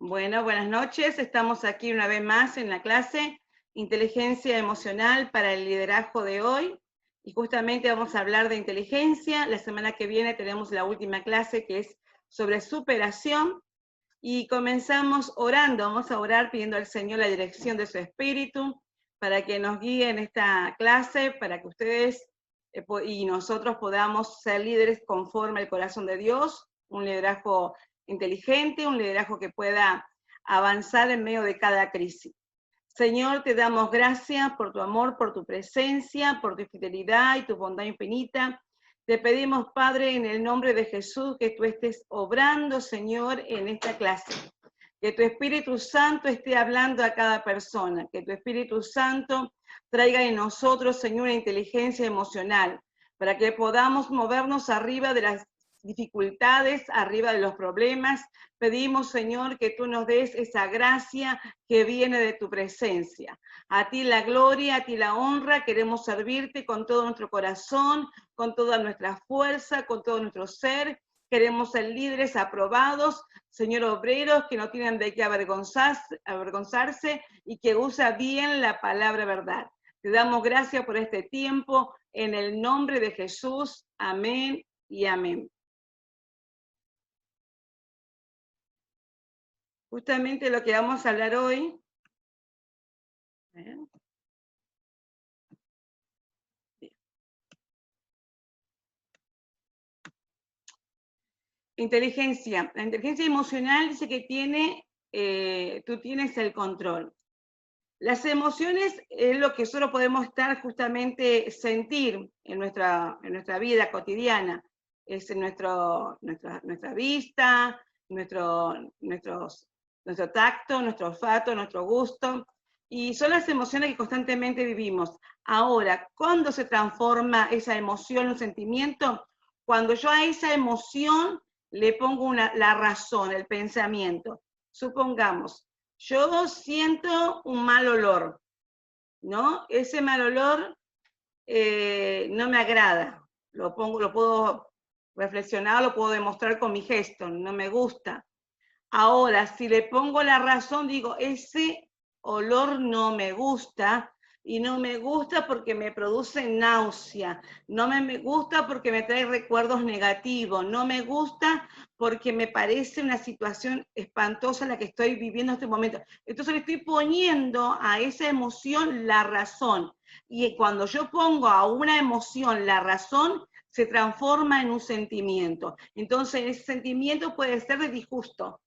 Bueno, buenas noches. Estamos aquí una vez más en la clase Inteligencia Emocional para el Liderazgo de hoy. Y justamente vamos a hablar de inteligencia. La semana que viene tenemos la última clase que es sobre superación. Y comenzamos orando. Vamos a orar pidiendo al Señor la dirección de su Espíritu para que nos guíe en esta clase, para que ustedes y nosotros podamos ser líderes conforme al corazón de Dios, un liderazgo inteligente, un liderazgo que pueda avanzar en medio de cada crisis. Señor, te damos gracias por tu amor, por tu presencia, por tu fidelidad y tu bondad infinita. Te pedimos, Padre, en el nombre de Jesús, que tú estés obrando, Señor, en esta clase. Que tu Espíritu Santo esté hablando a cada persona. Que tu Espíritu Santo traiga en nosotros, Señor, una inteligencia emocional, para que podamos movernos arriba de las dificultades, arriba de los problemas. Pedimos, Señor, que tú nos des esa gracia que viene de tu presencia. A ti la gloria, a ti la honra. Queremos servirte con todo nuestro corazón, con toda nuestra fuerza, con todo nuestro ser. Queremos ser líderes aprobados, Señor, obreros que no tienen de qué avergonzarse y que usa bien la palabra verdad. Te damos gracias por este tiempo en el nombre de Jesús. Amén y amén. Justamente lo que vamos a hablar hoy. Inteligencia. La inteligencia emocional dice que tú tienes el control. Las emociones es lo que solo podemos estar justamente sentir en nuestra vida cotidiana. Es en nuestra vista, nuestro tacto, nuestro olfato, nuestro gusto. Y son las emociones que constantemente vivimos. Ahora, ¿cuándo se transforma esa emoción en un sentimiento? Cuando yo a esa emoción le pongo la razón, el pensamiento. Supongamos, yo siento un mal olor, ¿no? Ese mal olor no me agrada. Lo puedo reflexionar, lo puedo demostrar con mi gesto, no me gusta. Ahora, si le pongo la razón, digo, ese olor no me gusta, y no me gusta porque me produce náusea, no me gusta porque me trae recuerdos negativos, no me gusta porque me parece una situación espantosa la que estoy viviendo en este momento. Entonces le estoy poniendo a esa emoción la razón. Y cuando yo pongo a una emoción la razón, se transforma en un sentimiento. Entonces ese sentimiento puede ser de disgusto,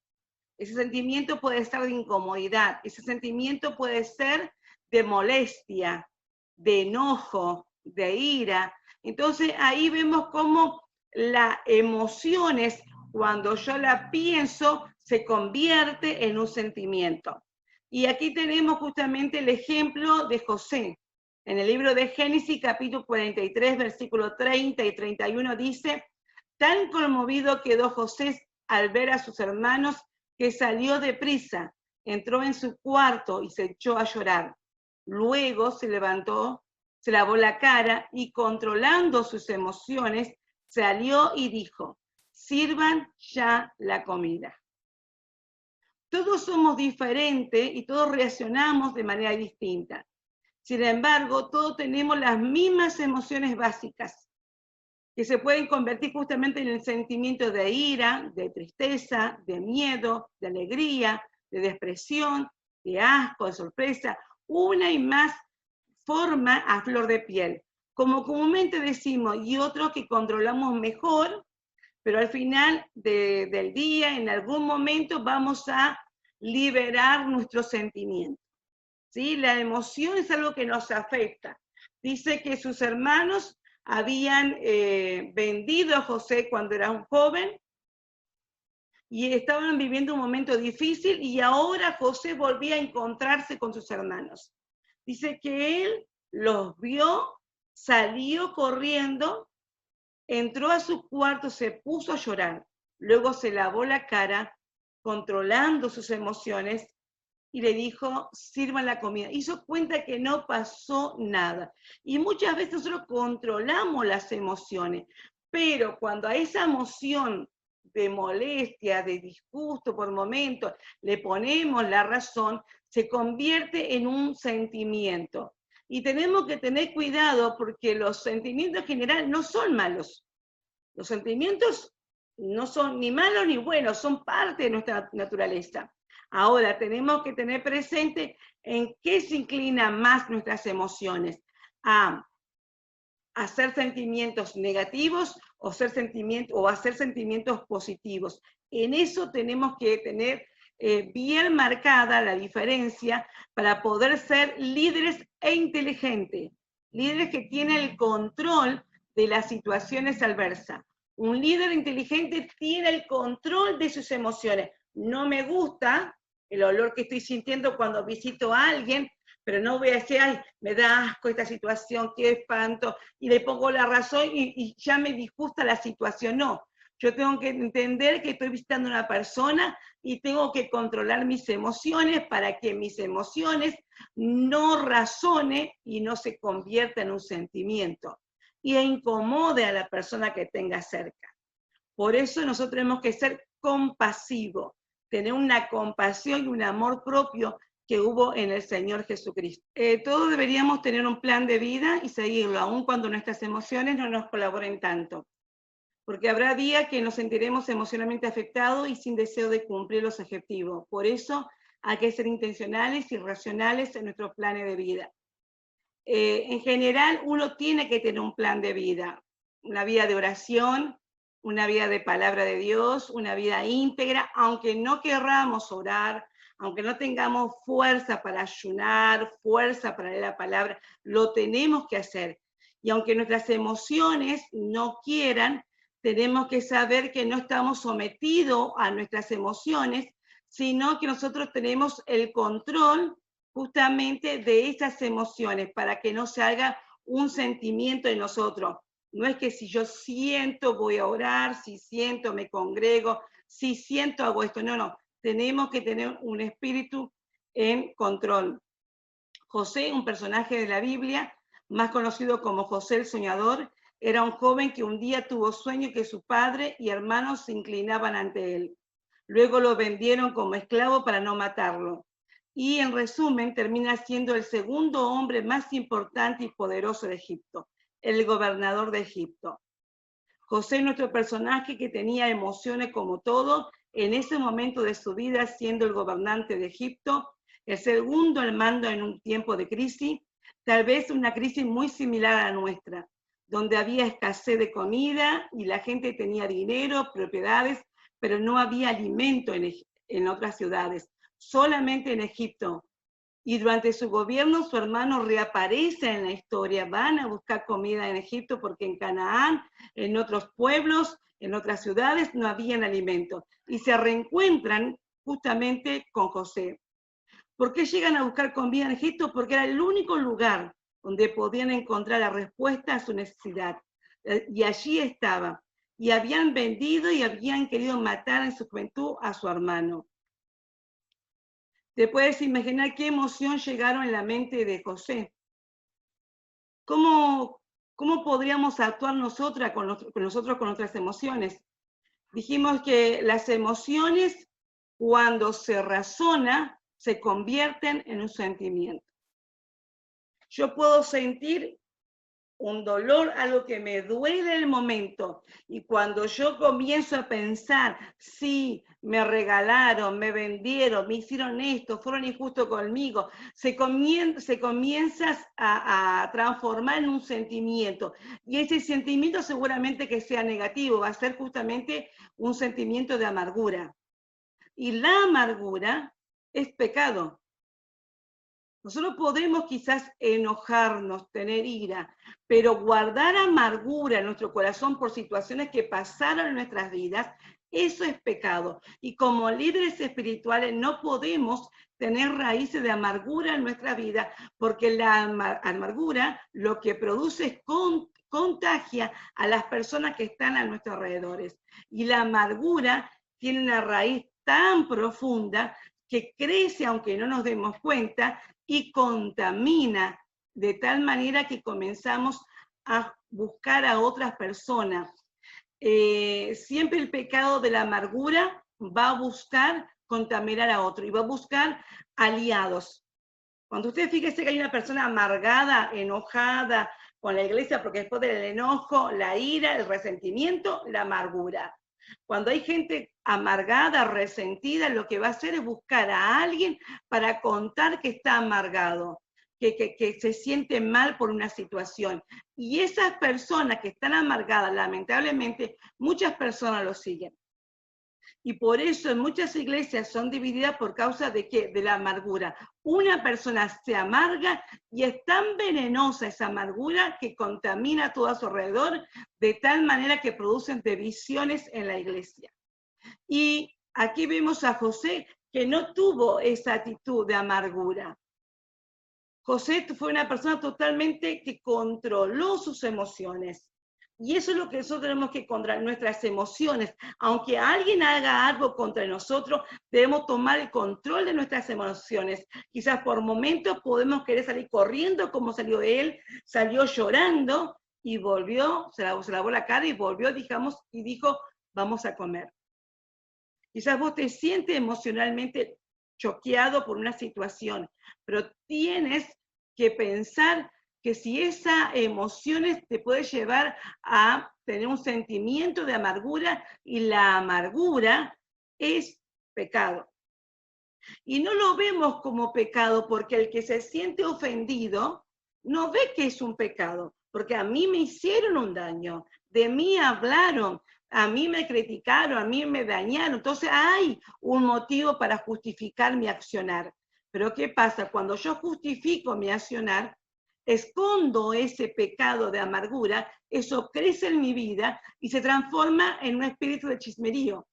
ese sentimiento puede ser de incomodidad, ese sentimiento puede ser de molestia, de enojo, de ira. Entonces ahí vemos cómo las emociones, cuando yo la pienso, se convierte en un sentimiento. Y aquí tenemos justamente el ejemplo de José. En el libro de Génesis, capítulo 43, versículo 30 y 31, dice: tan conmovido quedó José al ver a sus hermanos que salió deprisa, entró en su cuarto y se echó a llorar. Luego se levantó, se lavó la cara y, controlando sus emociones, salió y dijo: sirvan ya la comida. Todos somos diferentes y todos reaccionamos de manera distinta. Sin embargo, todos tenemos las mismas emociones básicas, que se pueden convertir justamente en el sentimiento de ira, de tristeza, de miedo, de alegría, de depresión, de asco, de sorpresa, una y más forma a flor de piel. Como comúnmente decimos, y otros que controlamos mejor, pero al final del día, en algún momento, vamos a liberar nuestros sentimientos. ¿Sí? La emoción es algo que nos afecta. Dice que sus hermanos habían vendido a José cuando era un joven y estaban viviendo un momento difícil, y ahora José volvía a encontrarse con sus hermanos. Dice que él los vio, salió corriendo, entró a su cuarto, se puso a llorar, luego se lavó la cara, controlando sus emociones, y le dijo: sirvan la comida. Hizo cuenta que no pasó nada. Y muchas veces nosotros controlamos las emociones, pero cuando a esa emoción de molestia, de disgusto por momentos, le ponemos la razón, se convierte en un sentimiento. Y tenemos que tener cuidado porque los sentimientos en general no son malos. Los sentimientos no son ni malos ni buenos, son parte de nuestra naturaleza. Ahora tenemos que tener presente en qué se inclinan más nuestras emociones, a hacer sentimientos negativos o hacer sentimientos positivos. En eso tenemos que tener bien marcada la diferencia para poder ser líderes e inteligentes, líderes que tienen el control de las situaciones adversas. Un líder inteligente tiene el control de sus emociones. No me gusta el olor que estoy sintiendo cuando visito a alguien, pero no voy a decir, ay, me da asco esta situación, qué espanto, y le pongo la razón y ya me disgusta la situación. No, yo tengo que entender que estoy visitando a una persona y tengo que controlar mis emociones para que mis emociones no razone y no se convierta en un sentimiento y incomode a la persona que tenga cerca. Por eso nosotros tenemos que ser compasivos, tener una compasión y un amor propio que hubo en el Señor Jesucristo. Todos deberíamos tener un plan de vida y seguirlo, aun cuando nuestras emociones no nos colaboren tanto. Porque habrá días que nos sentiremos emocionalmente afectados y sin deseo de cumplir los objetivos. Por eso hay que ser intencionales y racionales en nuestros planes de vida. En general, uno tiene que tener un plan de vida, una vida de oración, una vida de palabra de Dios, una vida íntegra, aunque no querramos orar, aunque no tengamos fuerza para ayunar, fuerza para leer la palabra, lo tenemos que hacer. Y aunque nuestras emociones no quieran, tenemos que saber que no estamos sometidos a nuestras emociones, sino que nosotros tenemos el control justamente de esas emociones para que no se haga un sentimiento en nosotros. No es que si yo siento voy a orar, si siento me congrego, si siento hago esto. No, no. Tenemos que tener un espíritu en control. José, un personaje de la Biblia, más conocido como José el Soñador, era un joven que un día tuvo sueño que su padre y hermanos se inclinaban ante él. Luego lo vendieron como esclavo para no matarlo. Y en resumen, termina siendo el segundo hombre más importante y poderoso de Egipto, el gobernador de Egipto. José, nuestro personaje que tenía emociones como todo, en ese momento de su vida, siendo el gobernante de Egipto, el segundo al mando en un tiempo de crisis, tal vez una crisis muy similar a la nuestra, donde había escasez de comida y la gente tenía dinero, propiedades, pero no había alimento en otras ciudades, solamente en Egipto. Y durante su gobierno, su hermano reaparece en la historia. Van a buscar comida en Egipto porque en Canaán, en otros pueblos, en otras ciudades, no habían alimento. Y se reencuentran justamente con José. ¿Por qué llegan a buscar comida en Egipto? Porque era el único lugar donde podían encontrar la respuesta a su necesidad. Y allí estaba. Y habían vendido y habían querido matar en su juventud a su hermano. Te puedes imaginar qué emoción llegaron en la mente de José. ¿Cómo podríamos actuar nosotros con nuestras emociones? Dijimos que las emociones, cuando se razona, se convierten en un sentimiento. Yo puedo sentir un dolor, algo que me duele en el momento. Y cuando yo comienzo a pensar, sí, me regalaron, me vendieron, me hicieron esto, fueron injustos conmigo, se comienza a transformar en un sentimiento. Y ese sentimiento seguramente que sea negativo, va a ser justamente un sentimiento de amargura. Y la amargura es pecado. Nosotros podemos quizás enojarnos, tener ira, pero guardar amargura en nuestro corazón por situaciones que pasaron en nuestras vidas, eso es pecado. Y como líderes espirituales no podemos tener raíces de amargura en nuestra vida, porque la amargura lo que produce es contagia a las personas que están a nuestros alrededores. Y la amargura tiene una raíz tan profunda que crece aunque no nos demos cuenta y contamina de tal manera que comenzamos a buscar a otras personas. siempre el pecado de la amargura va a buscar contaminar a otro y va a buscar aliados. Cuando usted fíjese que hay una persona amargada, enojada con la iglesia, porque después del enojo, la ira, el resentimiento, la amargura. Cuando hay gente amargada, resentida, lo que va a hacer es buscar a alguien para contar que está amargado, que se siente mal por una situación. Y esas personas que están amargadas, lamentablemente, muchas personas lo siguen. Y por eso en muchas iglesias son divididas por causa de ¿qué? De la amargura. Una persona se amarga y es tan venenosa esa amargura que contamina todo a su alrededor, de tal manera que producen divisiones en la iglesia. Y aquí vemos a José que no tuvo esa actitud de amargura. José fue una persona totalmente que controló sus emociones. Y eso es lo que nosotros tenemos que controlar, nuestras emociones. Aunque alguien haga algo contra nosotros, debemos tomar el control de nuestras emociones. Quizás por momentos podemos querer salir corriendo como salió él, salió llorando y volvió, se lavó la cara y volvió, digamos, y dijo, vamos a comer. Quizás vos te sientes emocionalmente choqueado por una situación, pero tienes que pensar que si esa emociones te puede llevar a tener un sentimiento de amargura, y la amargura es pecado. Y no lo vemos como pecado porque el que se siente ofendido no ve que es un pecado, porque a mí me hicieron un daño, de mí hablaron, a mí me criticaron, a mí me dañaron. Entonces hay un motivo para justificar mi accionar. Pero ¿qué pasa? Cuando yo justifico mi accionar, escondo ese pecado de amargura, eso crece en mi vida y se transforma en un espíritu de chismerío.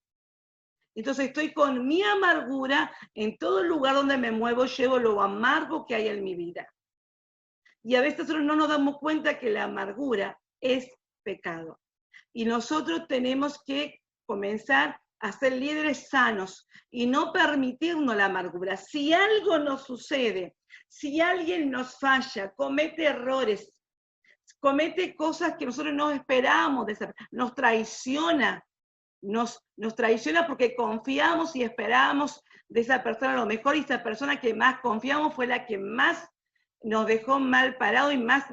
Entonces estoy con mi amargura en todo lugar donde me muevo, llevo lo amargo que hay en mi vida. Y a veces nosotros no nos damos cuenta que la amargura es pecado. Y nosotros tenemos que comenzar a ser líderes sanos y no permitirnos la amargura. Si algo nos sucede, si alguien nos falla, comete errores, comete cosas que nosotros no esperábamos, nos traiciona, nos traiciona porque confiamos y esperábamos de esa persona lo mejor, y esa persona que más confiamos fue la que más nos dejó mal parado y más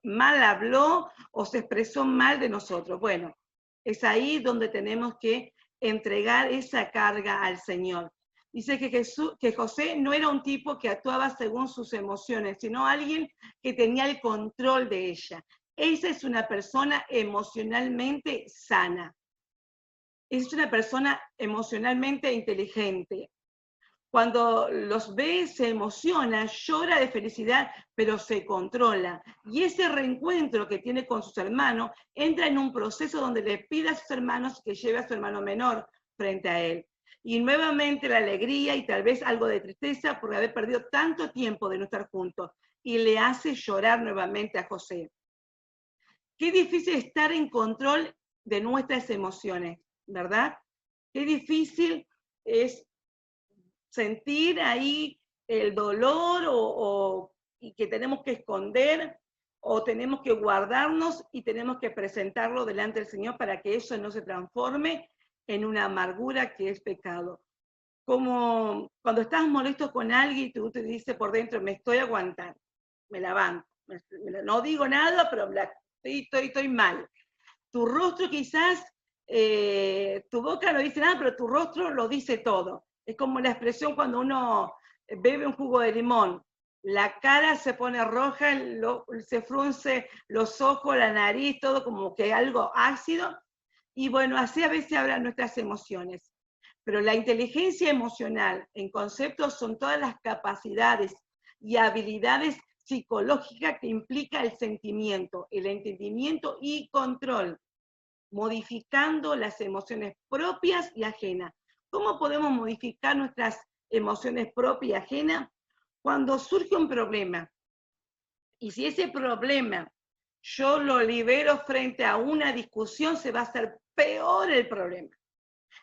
mal habló o se expresó mal de nosotros. Bueno, es ahí donde tenemos que entregar esa carga al Señor. Dice que José no era un tipo que actuaba según sus emociones, sino alguien que tenía el control de ella. Esa es una persona emocionalmente sana. Es una persona emocionalmente inteligente. Cuando los ve, se emociona, llora de felicidad, pero se controla. Y ese reencuentro que tiene con sus hermanos entra en un proceso donde le pide a sus hermanos que lleve a su hermano menor frente a él. Y nuevamente la alegría y tal vez algo de tristeza por haber perdido tanto tiempo de no estar juntos. Y le hace llorar nuevamente a José. Qué difícil estar en control de nuestras emociones, ¿verdad? Qué difícil es sentir ahí el dolor y que tenemos que esconder o tenemos que guardarnos y tenemos que presentarlo delante del Señor para que eso no se transforme en una amargura que es pecado. Como cuando estás molesto con alguien y tú te dices por dentro, me estoy aguantando, me levanto, no digo nada, pero estoy mal. Tu rostro quizás, tu boca no dice nada, pero tu rostro lo dice todo. Es como la expresión cuando uno bebe un jugo de limón. La cara se pone roja, se frunce los ojos, la nariz, todo como que algo ácido. Y bueno, así a veces hablan nuestras emociones. Pero la inteligencia emocional en conceptos son todas las capacidades y habilidades psicológicas que implica el sentimiento, el entendimiento y control, modificando las emociones propias y ajenas. ¿Cómo podemos modificar nuestras emociones propias y ajenas? Cuando surge un problema, y si ese problema yo lo libero frente a una discusión, se va a hacer peor el problema.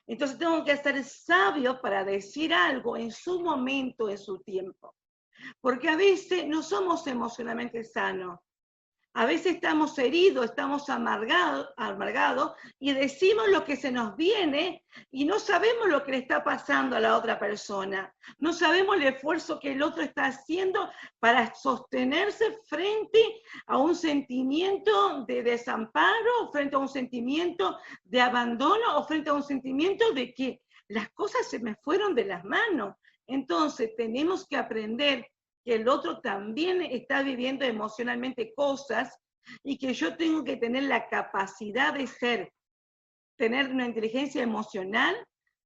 Entonces tengo que ser sabio para decir algo en su momento, en su tiempo. Porque a veces no somos emocionalmente sanos. A veces estamos heridos, estamos amargados y decimos lo que se nos viene y no sabemos lo que le está pasando a la otra persona. No sabemos el esfuerzo que el otro está haciendo para sostenerse frente a un sentimiento de desamparo, frente a un sentimiento de abandono o frente a un sentimiento de que las cosas se me fueron de las manos. Entonces tenemos que aprender que el otro también está viviendo emocionalmente cosas y que yo tengo que tener la capacidad de tener una inteligencia emocional,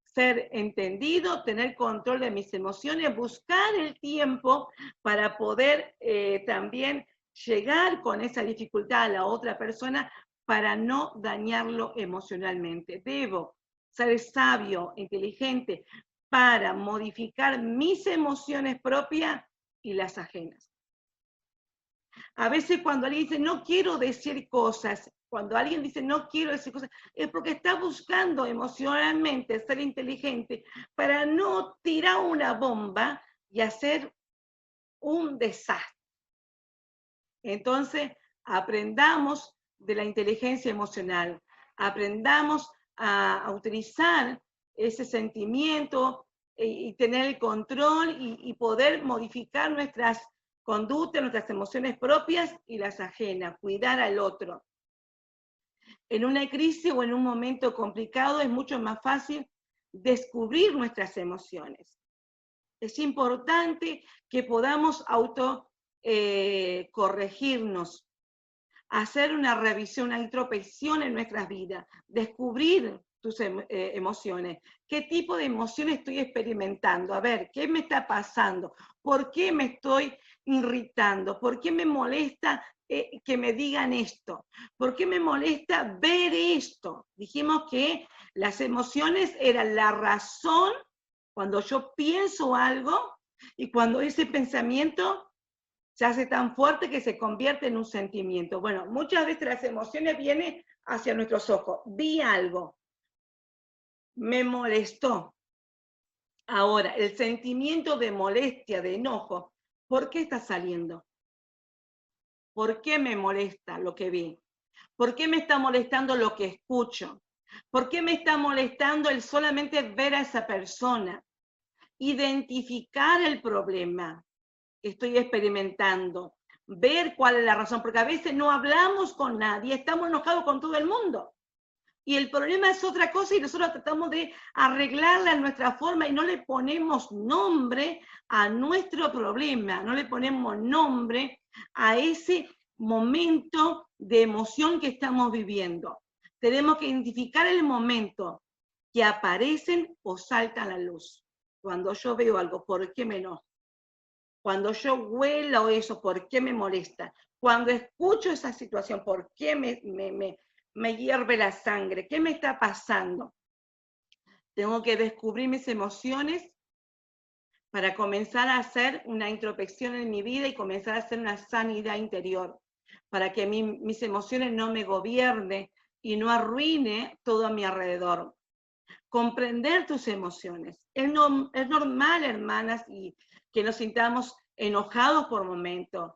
ser entendido, tener control de mis emociones, buscar el tiempo para poder también llegar con esa dificultad a la otra persona para no dañarlo emocionalmente. Debo ser sabio, inteligente, para modificar mis emociones propias y las ajenas. A veces cuando alguien dice, no quiero decir cosas, cuando alguien dice, no quiero decir cosas, es porque está buscando emocionalmente ser inteligente para no tirar una bomba y hacer un desastre. Entonces, aprendamos de la inteligencia emocional, aprendamos a utilizar ese sentimiento y tener el control y poder modificar nuestras conductas, nuestras emociones propias y las ajenas, cuidar al otro. En una crisis o en un momento complicado es mucho más fácil descubrir nuestras emociones. Es importante que podamos corregirnos, hacer una revisión, una introspección en nuestras vidas, descubrir tus emociones. ¿Qué tipo de emociones estoy experimentando? A ver, ¿qué me está pasando? ¿Por qué me estoy irritando? ¿Por qué me molesta que me digan esto? ¿Por qué me molesta ver esto? Dijimos que las emociones eran la razón cuando yo pienso algo y cuando ese pensamiento se hace tan fuerte que se convierte en un sentimiento. Bueno, muchas veces las emociones vienen hacia nuestros ojos. Vi algo, me molestó. Ahora, el sentimiento de molestia, de enojo, ¿por qué está saliendo? ¿Por qué me molesta lo que vi? ¿Por qué me está molestando lo que escucho? ¿Por qué me está molestando el solamente ver a esa persona? Identificar el problema que estoy experimentando, ver cuál es la razón, porque a veces no hablamos con nadie, estamos enojados con todo el mundo. Y el problema es otra cosa y nosotros tratamos de arreglarla en nuestra forma y no le ponemos nombre a nuestro problema, no le ponemos nombre a ese momento de emoción que estamos viviendo. Tenemos que identificar el momento que aparecen o saltan a la luz. Cuando yo veo algo, ¿por qué me enojo? Cuando yo huelo eso, ¿por qué me molesta? Cuando escucho esa situación, ¿por qué me hierve la sangre? ¿Qué me está pasando? Tengo que descubrir mis emociones para comenzar a hacer una introspección en mi vida y comenzar a hacer una sanidad interior, para que mis emociones no me gobiernen y no arruine todo a mi alrededor. Comprender tus emociones. Es normal, hermanas, y que nos sintamos enojados por momentos,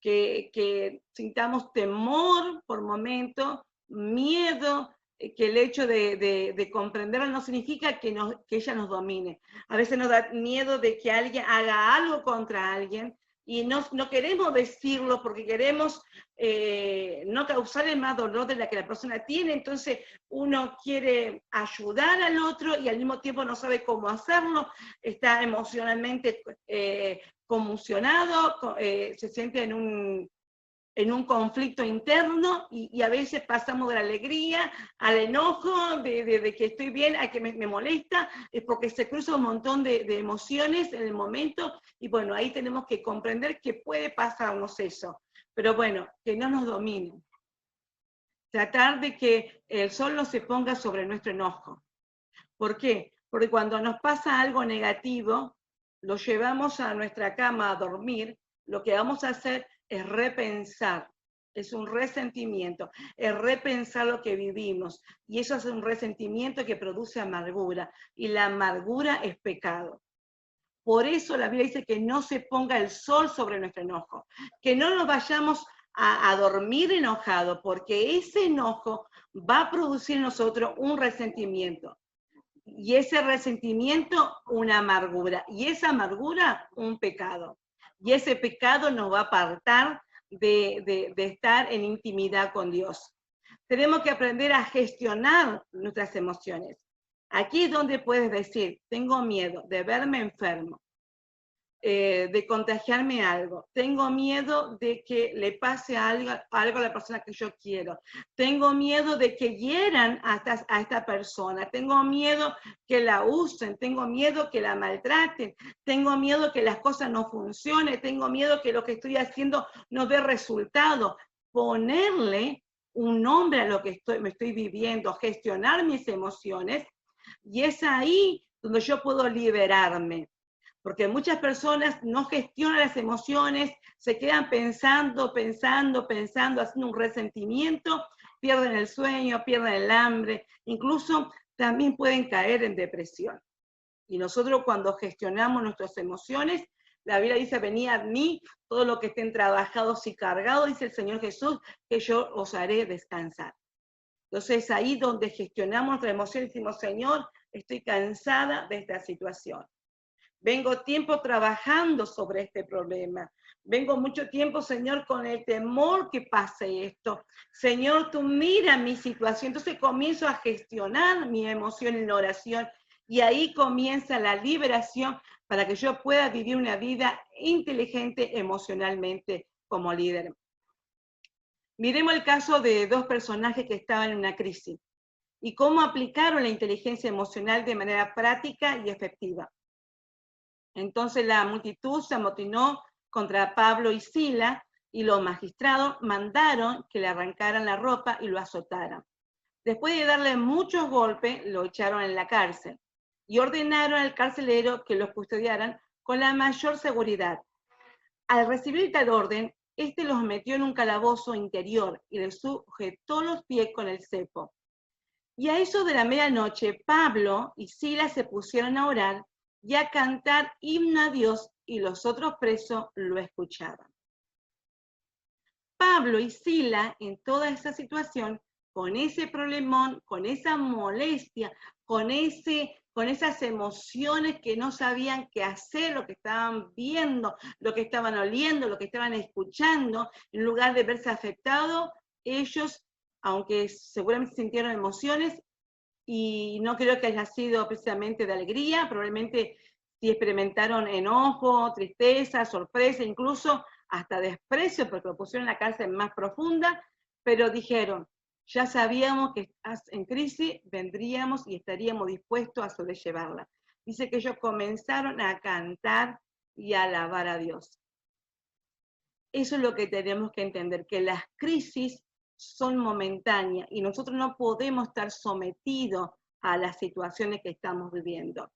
que sintamos temor por momentos, miedo, que el hecho de comprenderla no significa que ella nos domine. A veces nos da miedo de que alguien haga algo contra alguien y no queremos decirlo porque queremos no causarle más dolor de la que la persona tiene, entonces uno quiere ayudar al otro y al mismo tiempo no sabe cómo hacerlo, está emocionalmente conmocionado, se siente en un conflicto interno y a veces pasamos de la alegría al enojo, de que estoy bien, a que me molesta, es porque se cruza un montón de emociones en el momento y bueno, ahí tenemos que comprender que puede pasarnos eso, pero bueno, que no nos domine. Tratar de que el sol no se ponga sobre nuestro enojo. ¿Por qué? Porque cuando nos pasa algo negativo, lo llevamos a nuestra cama a dormir, lo que vamos a hacer es repensar, es un resentimiento, es repensar lo que vivimos, y eso es un resentimiento que produce amargura, y la amargura es pecado. Por eso la Biblia dice que no se ponga el sol sobre nuestro enojo, que no nos vayamos a dormir enojado, porque ese enojo va a producir en nosotros un resentimiento. Y ese resentimiento, una amargura. Y esa amargura, un pecado. Y ese pecado nos va a apartar de estar en intimidad con Dios. Tenemos que aprender a gestionar nuestras emociones. Aquí es donde puedes decir, tengo miedo de verme enfermo, de contagiarme algo. Tengo miedo de que le pase algo a la persona que yo quiero. Tengo miedo de que hieran a esta persona. Tengo miedo que la usen. Tengo miedo que la maltraten. Tengo miedo que las cosas no funcionen. Tengo miedo que lo que estoy haciendo no dé resultado. Ponerle un nombre a lo que me estoy viviendo, gestionar mis emociones, y es ahí donde yo puedo liberarme. Porque muchas personas no gestionan las emociones, se quedan pensando, haciendo un resentimiento, pierden el sueño, pierden el hambre, incluso también pueden caer en depresión. Y nosotros cuando gestionamos nuestras emociones, la Biblia dice, venid a mí, todos los que estén trabajados y cargados, dice el Señor Jesús, que yo os haré descansar. Entonces ahí donde gestionamos nuestras emociones, decimos, Señor, estoy cansada de esta situación. Vengo tiempo trabajando sobre este problema. Vengo mucho tiempo, Señor, con el temor que pase esto. Señor, tú mira mi situación. Entonces comienzo a gestionar mi emoción en oración y ahí comienza la liberación para que yo pueda vivir una vida inteligente emocionalmente como líder. Miremos el caso de dos personajes que estaban en una crisis y cómo aplicaron la inteligencia emocional de manera práctica y efectiva. Entonces la multitud se amotinó contra Pablo y Sila y los magistrados mandaron que le arrancaran la ropa y lo azotaran. Después de darle muchos golpes, lo echaron en la cárcel y ordenaron al carcelero que los custodiaran con la mayor seguridad. Al recibir tal orden, este los metió en un calabozo interior y les sujetó los pies con el cepo. Y a eso de la medianoche, Pablo y Sila se pusieron a orar y a cantar himno a Dios, y los otros presos lo escuchaban. Pablo y Sila, en toda esa situación, con ese problemón, con esa molestia, con esas emociones que no sabían qué hacer, lo que estaban viendo, lo que estaban oliendo, lo que estaban escuchando, en lugar de verse afectados, ellos, aunque seguramente sintieron emociones, y no creo que haya sido precisamente de alegría, probablemente sí experimentaron enojo, tristeza, sorpresa, incluso hasta desprecio, porque lo pusieron en la cárcel más profunda, pero dijeron, ya sabíamos que en crisis vendríamos y estaríamos dispuestos a sobrellevarla. Dice que ellos comenzaron a cantar y a alabar a Dios. Eso es lo que tenemos que entender, que las crisis son momentáneas y nosotros no podemos estar sometidos a las situaciones que estamos viviendo.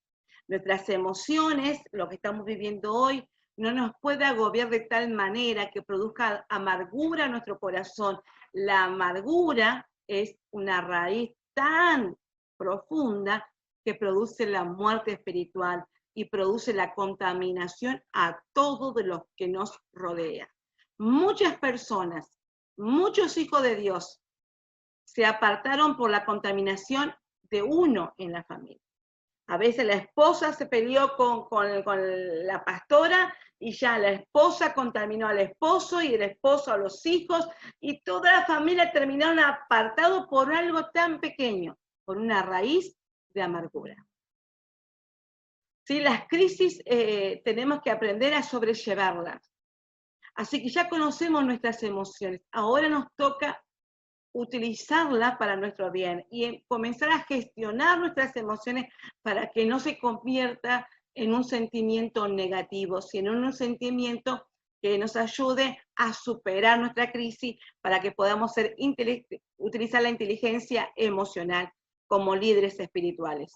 Nuestras emociones, lo que estamos viviendo hoy, no nos puede agobiar de tal manera que produzca amargura en nuestro corazón. La amargura es una raíz tan profunda que produce la muerte espiritual y produce la contaminación a todo de los que nos rodea. Muchas personas, muchos hijos de Dios, se apartaron por la contaminación de uno en la familia. A veces la esposa se peleó con la pastora y ya la esposa contaminó al esposo y el esposo a los hijos y toda la familia terminaron apartados por algo tan pequeño, por una raíz de amargura. Sí, las crisis tenemos que aprender a sobrellevarlas. Así que ya conocemos nuestras emociones. Ahora nos toca utilizarlas para nuestro bien y comenzar a gestionar nuestras emociones para que no se convierta en un sentimiento negativo, sino en un sentimiento que nos ayude a superar nuestra crisis para que podamos utilizar la inteligencia emocional como líderes espirituales.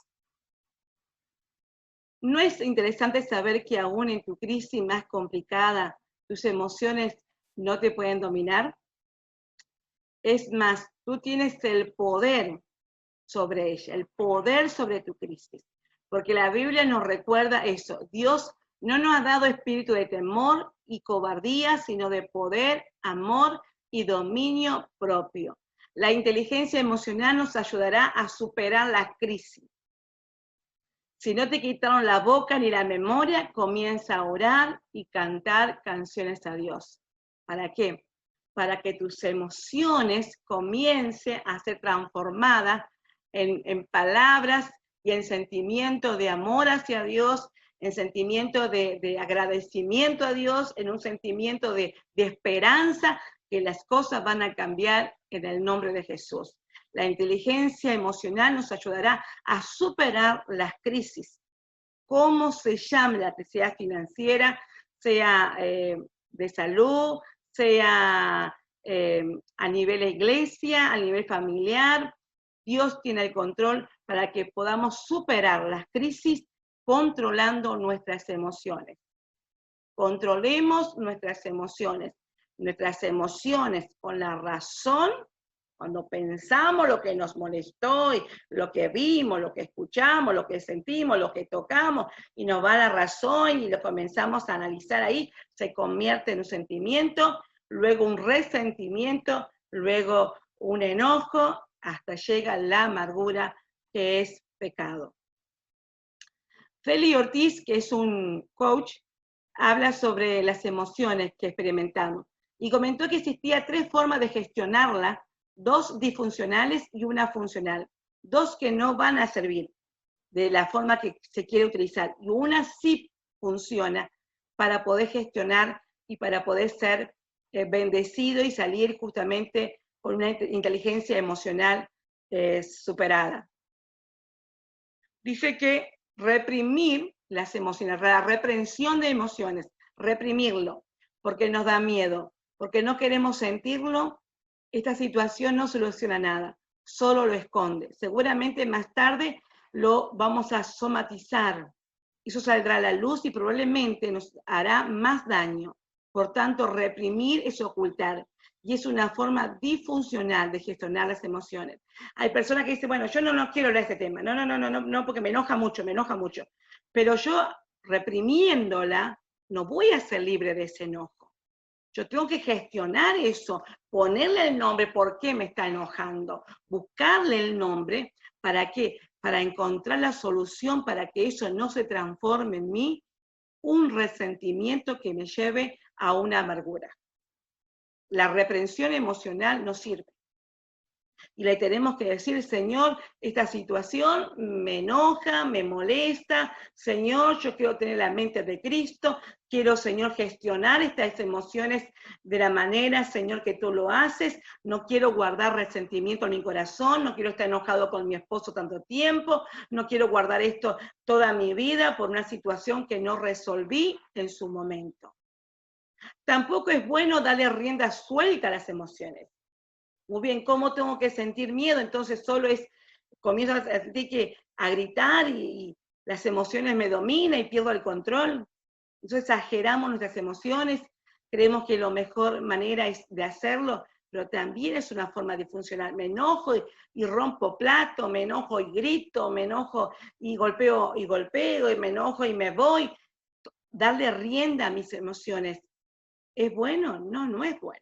¿No es interesante saber que aún en tu crisis más complicada, tus emociones no te pueden dominar? Es más, tú tienes el poder sobre ella, el poder sobre tu crisis. Porque la Biblia nos recuerda eso. Dios No nos ha dado espíritu de temor y cobardía, sino de poder, amor y dominio propio. La inteligencia emocional nos ayudará a superar la crisis. Si no te quitaron la boca ni la memoria, comienza a orar y cantar canciones a Dios. ¿Para qué? Para que tus emociones comiencen a ser transformadas en palabras y en sentimiento de amor hacia Dios, en sentimiento de agradecimiento a Dios, en un sentimiento de esperanza, que las cosas van a cambiar en el nombre de Jesús. La inteligencia emocional nos ayudará a superar las crisis. ¿Cómo se llama la crisis financiera? Sea de salud, sea a nivel de iglesia, a nivel familiar. Dios tiene el control para que podamos superar las crisis controlando nuestras emociones. Controlemos nuestras emociones. Nuestras emociones con la razón. Cuando pensamos lo que nos molestó, y lo que vimos, lo que escuchamos, lo que sentimos, lo que tocamos, y nos va la razón y lo comenzamos a analizar ahí, se convierte en un sentimiento, luego un resentimiento, luego un enojo, hasta llega la amargura, que es pecado. Feli Ortiz, que es un coach, habla sobre las emociones que experimentamos y comentó que existía 3 formas de gestionarla, 2 disfuncionales y una funcional, 2 que no van a servir de la forma que se quiere utilizar, y una sí funciona para poder gestionar y para poder ser bendecido y salir justamente con una inteligencia emocional superada. Dice que reprimir las emociones, la reprensión de emociones, reprimirlo, porque nos da miedo, porque no queremos sentirlo. Esta situación no soluciona nada, solo lo esconde. Seguramente más tarde lo vamos a somatizar. Eso saldrá a la luz y probablemente nos hará más daño. Por tanto, reprimir es ocultar. Y es una forma disfuncional de gestionar las emociones. Hay personas que dicen, bueno, yo no quiero hablar de este tema. No, porque me enoja mucho. Pero yo, reprimiéndola, no voy a ser libre de ese enojo. Yo tengo que gestionar eso, ponerle el nombre, ¿por qué me está enojando? Buscarle el nombre, ¿para qué? Para encontrar la solución, para que eso no se transforme en mí, un resentimiento que me lleve a una amargura. La reprensión emocional no sirve. Y le tenemos que decir, Señor, esta situación me enoja, me molesta, Señor, yo quiero tener la mente de Cristo, quiero, Señor, gestionar estas emociones de la manera, Señor, que tú lo haces, no quiero guardar resentimiento en mi corazón, no quiero estar enojado con mi esposo tanto tiempo, no quiero guardar esto toda mi vida por una situación que no resolví en su momento. Tampoco es bueno darle rienda suelta a las emociones. Muy bien, ¿cómo tengo que sentir miedo? Entonces solo comienzo a sentir a gritar y las emociones me dominan y pierdo el control. Entonces exageramos nuestras emociones, creemos que la mejor manera es de hacerlo, pero también es una forma disfuncional. Me enojo y rompo plato, me enojo y grito, me enojo y golpeo, y me enojo y me voy. Darle rienda a mis emociones, ¿es bueno? No es bueno.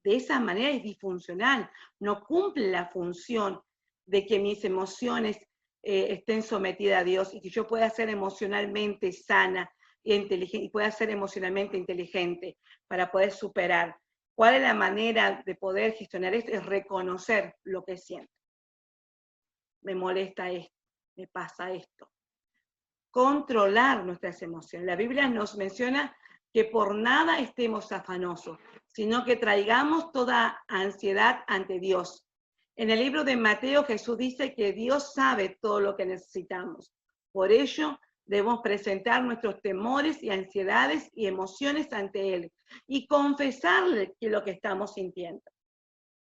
De esa manera es disfuncional, no cumple la función de que mis emociones estén sometidas a Dios y que yo pueda ser emocionalmente sana y pueda ser emocionalmente inteligente para poder superar. ¿Cuál es la manera de poder gestionar esto? Es reconocer lo que siento. Me molesta esto, me pasa esto. Controlar nuestras emociones. La Biblia nos menciona que por nada estemos afanosos, sino que traigamos toda ansiedad ante Dios. En el libro de Mateo, Jesús dice que Dios sabe todo lo que necesitamos. Por ello, debemos presentar nuestros temores y ansiedades y emociones ante Él y confesarle que lo que estamos sintiendo.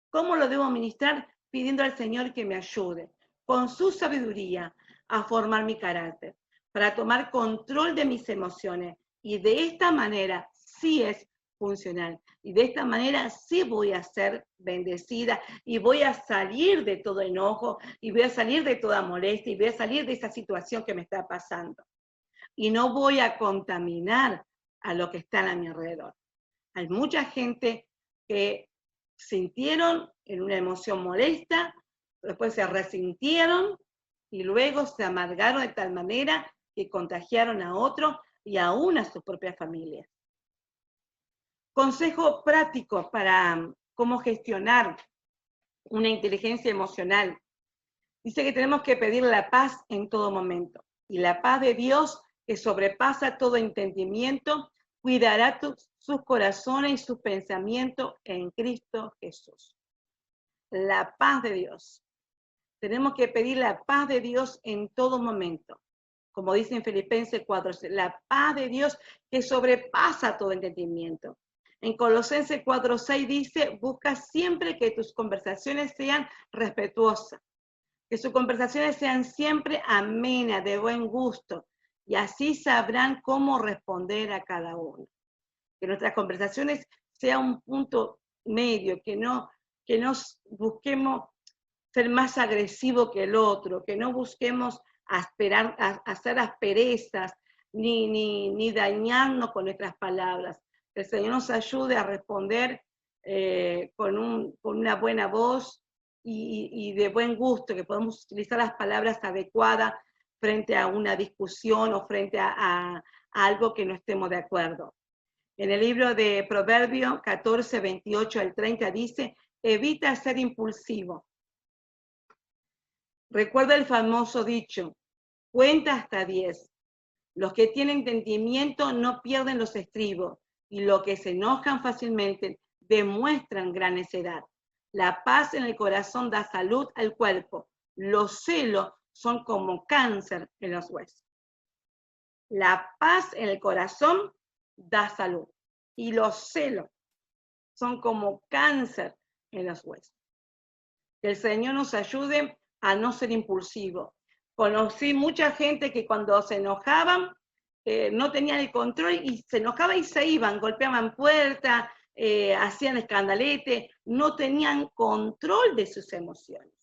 ¿Cómo lo debo ministrar? Pidiendo al Señor que me ayude, con su sabiduría, a formar mi carácter, para tomar control de mis emociones. Y de esta manera sí es funcional. Y de esta manera sí voy a ser bendecida y voy a salir de todo enojo y voy a salir de toda molestia y voy a salir de esa situación que me está pasando. y no voy a contaminar a lo que está a mi alrededor. Hay mucha gente que sintieron en una emoción molesta, después se resintieron y luego se amargaron de tal manera que contagiaron a otros y aún a sus propias familias. Consejo práctico para cómo gestionar una inteligencia emocional. Dice que tenemos que pedir la paz en todo momento. Y la paz de Dios, que sobrepasa todo entendimiento, cuidará sus corazones y sus pensamientos en Cristo Jesús. La paz de Dios. Tenemos que pedir la paz de Dios en todo momento. Como dice en Filipenses 4, la paz de Dios que sobrepasa todo entendimiento. En Colosenses 4:6 dice, busca siempre que tus conversaciones sean respetuosas, que sus conversaciones sean siempre amenas, de buen gusto, y así sabrán cómo responder a cada uno. Que nuestras conversaciones sean un punto medio, que no busquemos ser más agresivo que el otro, que no busquemos hacer asperezas, ni dañarnos con nuestras palabras. Que el Señor nos ayude a responder con una buena voz y de buen gusto, que podamos utilizar las palabras adecuadas frente a una discusión o frente a algo que no estemos de acuerdo. En el libro de Proverbios 14, 28 al 30 dice, evita ser impulsivo. Recuerda el famoso dicho, cuenta hasta 10. Los que tienen entendimiento no pierden los estribos, y los que se enojan fácilmente demuestran gran necedad. La paz en el corazón da salud al cuerpo. Los celos son como cáncer en los huesos. La paz en el corazón da salud. Y los celos son como cáncer en los huesos. Que el Señor nos ayude a no ser impulsivo. Conocí mucha gente que cuando se enojaban no tenían el control y se enojaban y se iban, golpeaban puertas, hacían escandalete, no tenían control de sus emociones.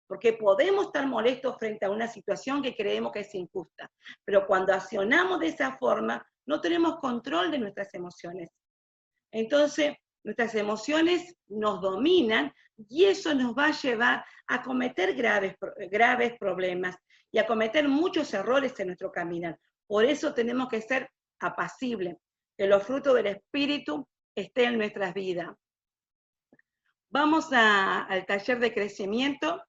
Porque podemos estar molestos frente a una situación que creemos que es injusta, pero cuando accionamos de esa forma, no tenemos control de nuestras emociones. Entonces, nuestras emociones nos dominan y eso nos va a llevar a cometer graves problemas y a cometer muchos errores en nuestro caminar. Por eso tenemos que ser apacibles, que los frutos del Espíritu estén en nuestras vidas. Vamos al taller de crecimiento.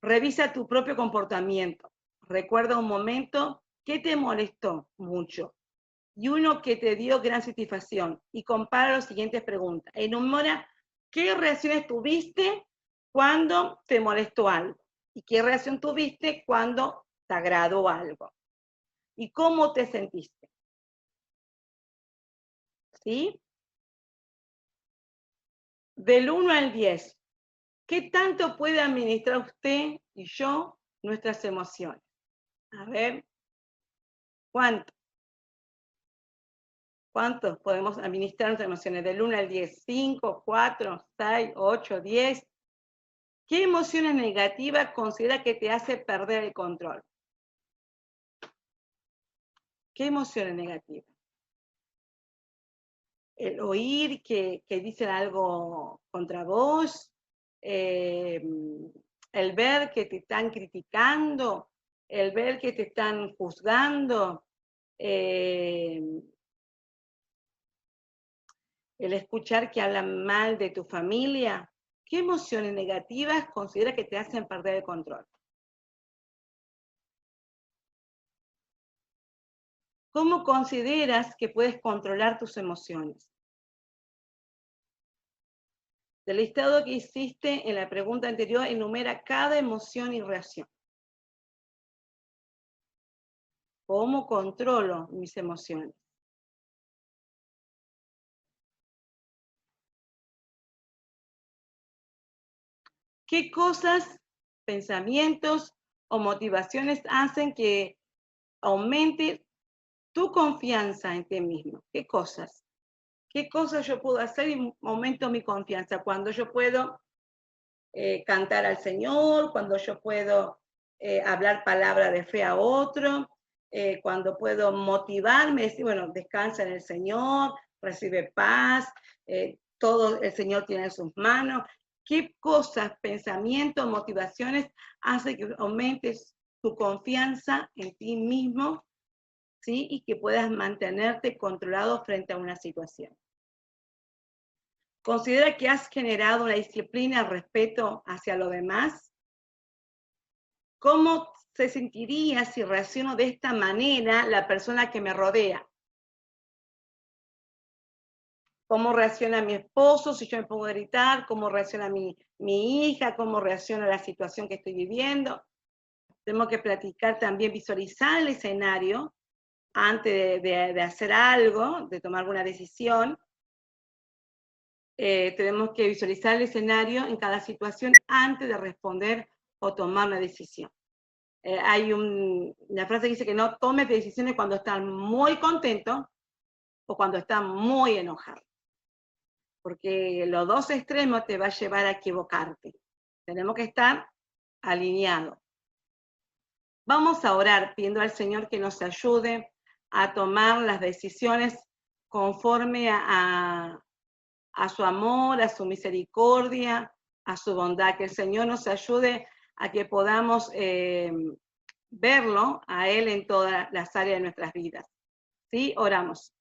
Revisa tu propio comportamiento. Recuerda un momento que te molestó mucho y uno que te dio gran satisfacción. Y compara las siguientes preguntas. Enumera qué reacciones tuviste cuando te molestó algo y qué reacción tuviste cuando te agradó algo. ¿Y cómo te sentiste? ¿Sí? Del 1 al 10, ¿qué tanto puede administrar usted y yo nuestras emociones? A ver, ¿cuánto? ¿Cuántos podemos administrar nuestras emociones? Del 1 al 10, 5, 4, 6, 8, 10. ¿Qué emociones negativas considera que te hace perder el control? ¿Qué emociones negativas? El oír que dicen algo contra vos, el ver que te están criticando, el ver que te están juzgando, el escuchar que hablan mal de tu familia. ¿Qué emociones negativas considera que te hacen perder el control? ¿Cómo consideras que puedes controlar tus emociones? Del listado que hiciste en la pregunta anterior, enumera cada emoción y reacción. ¿Cómo controlo mis emociones? ¿Qué cosas, pensamientos o motivaciones hacen que aumente tu confianza en ti mismo? ¿Qué cosas? ¿Qué cosas yo puedo hacer y aumento mi confianza? Cuando yo puedo cantar al Señor, cuando yo puedo hablar palabra de fe a otro, cuando puedo motivarme, decir, bueno, descansa en el Señor, recibe paz, todo el Señor tiene en sus manos. ¿Qué cosas, pensamientos, motivaciones hacen que aumentes tu confianza en ti mismo, ¿sí? Y que puedas mantenerte controlado frente a una situación? ¿Considera que has generado una disciplina, respeto hacia los demás? ¿Cómo se sentiría si reacciono de esta manera la persona que me rodea? ¿Cómo reacciona mi esposo si yo me pongo a gritar? ¿Cómo reacciona mi hija? ¿Cómo reacciona la situación que estoy viviendo? Tenemos que platicar también, visualizar el escenario antes de hacer algo, de tomar alguna decisión. Tenemos que visualizar el escenario en cada situación antes de responder o tomar una decisión. Hay una frase que dice que no tomes decisiones cuando estás muy contento o cuando estás muy enojado, porque los dos extremos te va a llevar a equivocarte. Tenemos que estar alineados. Vamos a orar pidiendo al Señor que nos ayude a tomar las decisiones conforme a su amor, a su misericordia, a su bondad. Que el Señor nos ayude a que podamos verlo a Él en todas las áreas de nuestras vidas. ¿Sí? Oramos.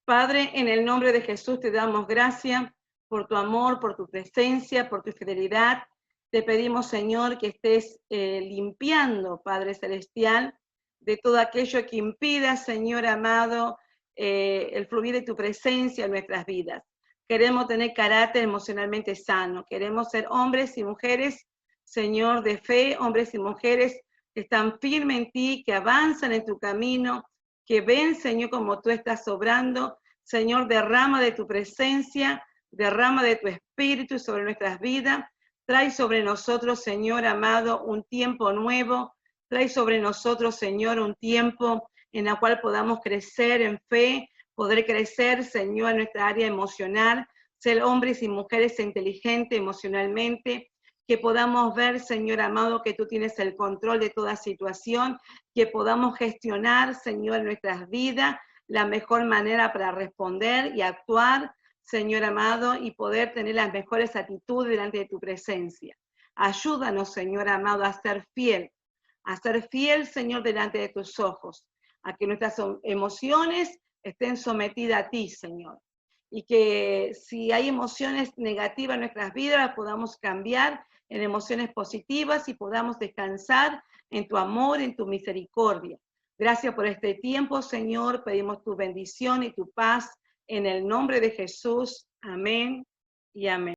Padre, en el nombre de Jesús te damos gracias por tu amor, por tu presencia, por tu fidelidad. Te pedimos, Señor, que estés limpiando, Padre Celestial, de todo aquello que impida, Señor amado, el fluir de tu presencia en nuestras vidas. Queremos tener carácter emocionalmente sano. Queremos ser hombres y mujeres, Señor, de fe, hombres y mujeres que están firmes en ti, que avanzan en tu camino, que ven, Señor, como tú estás obrando. Señor, derrama de tu presencia, derrama de tu espíritu sobre nuestras vidas. Trae sobre nosotros, Señor amado, un tiempo nuevo. Trae sobre nosotros, Señor, un tiempo en el cual podamos crecer en fe, poder crecer, Señor, en nuestra área emocional, ser hombres y mujeres inteligentes emocionalmente, que podamos ver, Señor amado, que tú tienes el control de toda situación, que podamos gestionar, Señor, nuestras vidas, la mejor manera para responder y actuar, Señor amado, y poder tener las mejores actitudes delante de tu presencia. Ayúdanos, Señor amado, a ser fiel, Señor, delante de tus ojos, a que nuestras emociones estén sometidas a ti, Señor. Y que si hay emociones negativas en nuestras vidas, las podamos cambiar en emociones positivas y podamos descansar en tu amor, en tu misericordia. Gracias por este tiempo, Señor. Pedimos tu bendición y tu paz en el nombre de Jesús. Amén y amén.